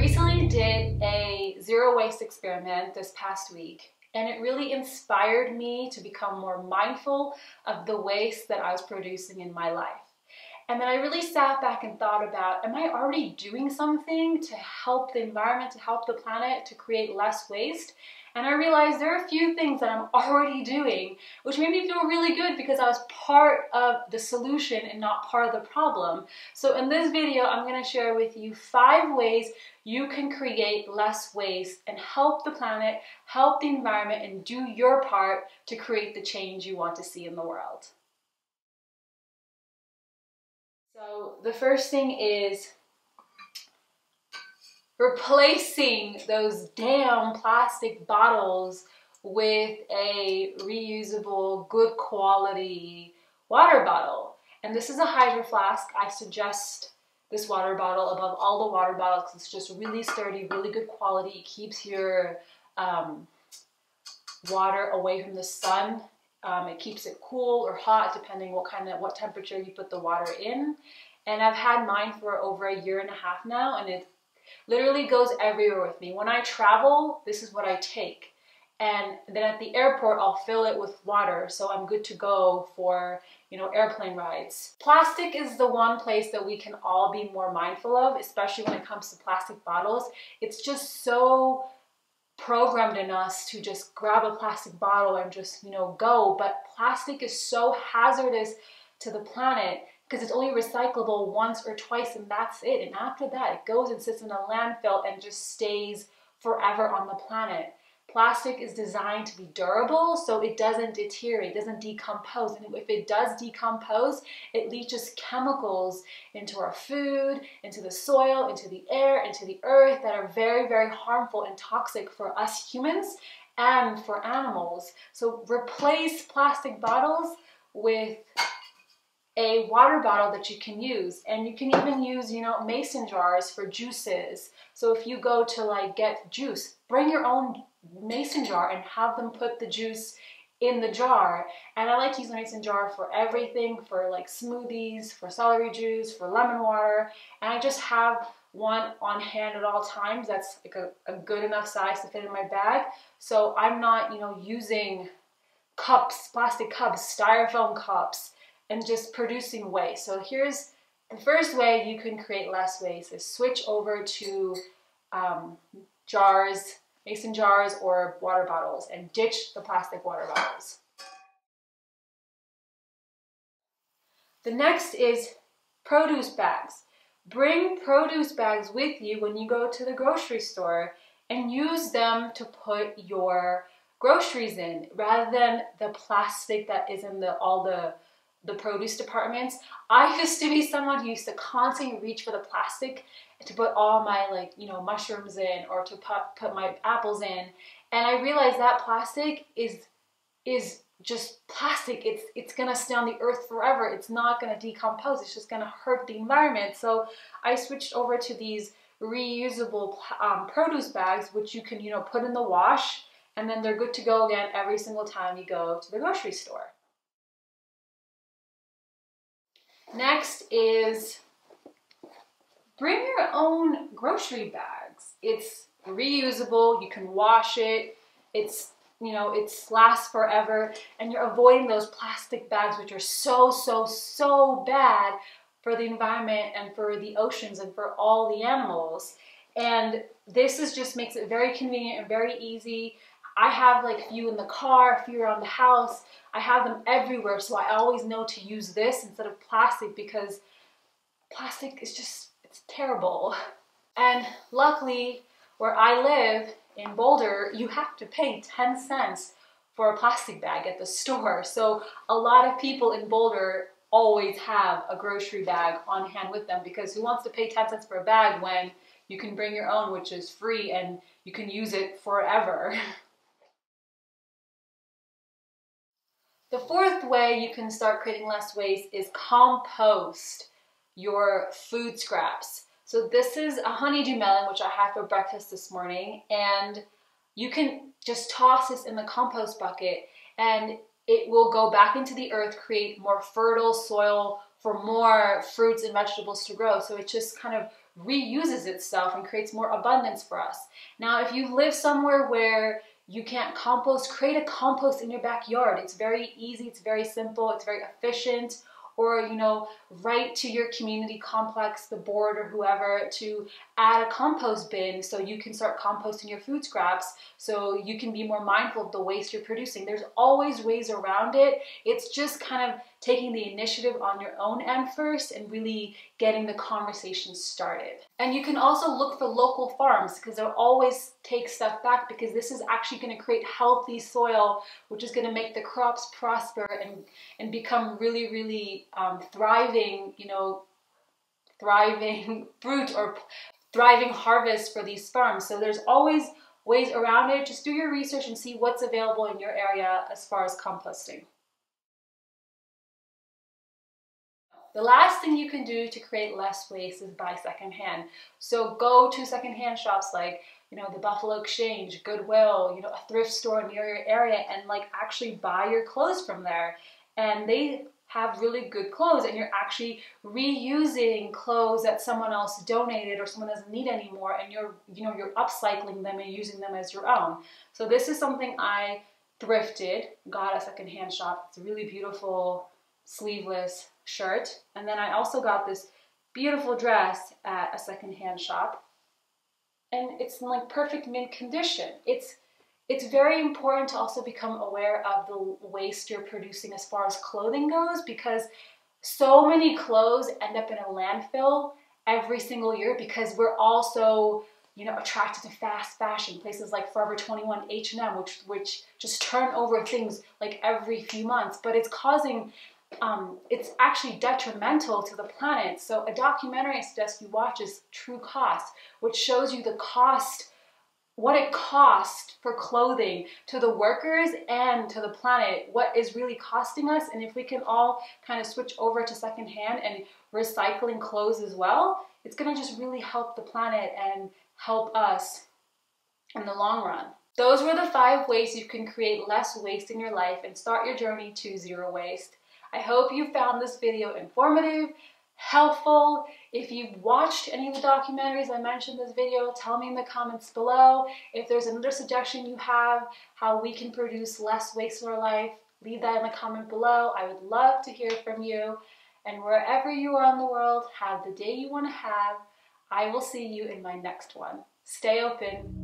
recently did a zero waste experiment this past week, and it really inspired me to become more mindful of the waste that I was producing in my life. And then I really sat back and thought about, am I already doing something to help the environment, to help the planet, to create less waste? And I realized there are a few things that I'm already doing, which made me feel really good because I was part of the solution and not part of the problem. So in this video, I'm going to share with you 5 ways you can create less waste and help the planet, help the environment, and do your part to create the change you want to see in the world. So the first thing is replacing those damn plastic bottles with a reusable, good quality water bottle. And this is a Hydro Flask. I suggest this water bottle above all the water bottles because it's just really sturdy, really good quality. It keeps your water away from the sun. It keeps it cool or hot depending what temperature you put the water in. And I've had mine for over 1.5 years now, and it literally goes everywhere with me. When I travel, this is what I take. And then at the airport, I'll fill it with water, so I'm good to go for, airplane rides. Plastic is the one place that we can all be more mindful of, especially when it comes to plastic bottles. It's just so programmed in us to just grab a plastic bottle and just, go. But plastic is so hazardous to the planet because it's only recyclable once or twice and that's it. And after that, it goes and sits in a landfill and just stays forever on the planet. Plastic is designed to be durable, so it doesn't deteriorate, it doesn't decompose. And if it does decompose, it leaches chemicals into our food, into the soil, into the air, into the earth that are very, very harmful and toxic for us humans and for animals. So replace plastic bottles with a water bottle that you can use. And you can even use, mason jars for juices. So if you go to get juice, bring your own mason jar and have them put the juice in the jar. And I like to use a mason jar for everything, for smoothies, for celery juice, for lemon water. And I just have one on hand at all times. That's a good enough size to fit in my bag. So I'm not, using cups, plastic cups, styrofoam cups, and just producing waste. So here's the first way you can create less waste is switch over to jars, mason jars or water bottles, and ditch the plastic water bottles. The next is produce bags. Bring produce bags with you when you go to the grocery store and use them to put your groceries in rather than the plastic that is in all the produce departments. I used to be someone who used to constantly reach for the plastic to put all my mushrooms in or to put my apples in. And I realized that plastic is just plastic. It's gonna stay on the earth forever. It's not gonna decompose. It's just gonna hurt the environment. So I switched over to these reusable produce bags, which you can put in the wash, and then they're good to go again every single time you go to the grocery store. Next is bring your own grocery bags. It's reusable, you can wash it, it lasts forever, and you're avoiding those plastic bags which are so bad for the environment and for the oceans and for all the animals. And this just makes it very convenient and very easy. I have a few in the car, a few around the house. I have them everywhere, so I always know to use this instead of plastic because plastic is it's terrible. And luckily, where I live in Boulder, you have to pay 10 cents for a plastic bag at the store. So a lot of people in Boulder always have a grocery bag on hand with them because who wants to pay 10 cents for a bag when you can bring your own, which is free, and you can use it forever. The fourth way you can start creating less waste is compost your food scraps. So this is a honeydew melon, which I had for breakfast this morning, and you can just toss this in the compost bucket and it will go back into the earth, create more fertile soil for more fruits and vegetables to grow. So it just kind of reuses itself and creates more abundance for us. Now, if you live somewhere where you can't compost, create a compost in your backyard. It's very easy, it's very simple, it's very efficient. Or, you know, write to your community complex, the board or whoever, to add a compost bin so you can start composting your food scraps, so you can be more mindful of the waste you're producing. There's always ways around it. It's just kind of taking the initiative on your own end first and really getting the conversation started. And you can also look for local farms, because they'll always take stuff back, because this is actually going to create healthy soil, which is going to make the crops prosper and become really, really thriving, you know, thriving fruit or thriving harvest for these farms. So there's always ways around it. Just do your research and see what's available in your area as far as composting. The last thing you can do to create less waste is buy secondhand. So go to secondhand shops like, you know, the Buffalo Exchange, Goodwill, you know, a thrift store near your area, and like actually buy your clothes from there. And they have really good clothes, and you're actually reusing clothes that someone else donated or someone doesn't need anymore, and you're upcycling them and using them as your own. So this is something I thrifted, got at a secondhand shop. It's a really beautiful sleeveless shirt. And then I also got this beautiful dress at a secondhand shop, and it's in like perfect mint condition. It's very important to also become aware of the waste you're producing as far as clothing goes, because so many clothes end up in a landfill every single year, because we're also, you know, attracted to fast fashion. Places like Forever 21, H&M, which just turn over things like every few months, but it's causing it's actually detrimental to the planet. So a documentary I suggest you watch is True Cost, which shows you the cost, what it costs for clothing to the workers and to the planet, what is really costing us. And if we can all kind of switch over to secondhand and recycling clothes as well, it's going to just really help the planet and help us in the long run. Those were the 5 ways you can create less waste in your life and start your journey to zero waste. I hope you found this video informative, helpful. If you've watched any of the documentaries I mentioned in this video, tell me in the comments below. If there's another suggestion you have, how we can produce less waste in our life, leave that in the comment below. I would love to hear from you. And wherever you are in the world, have the day you want to have. I will see you in my next one. Stay open.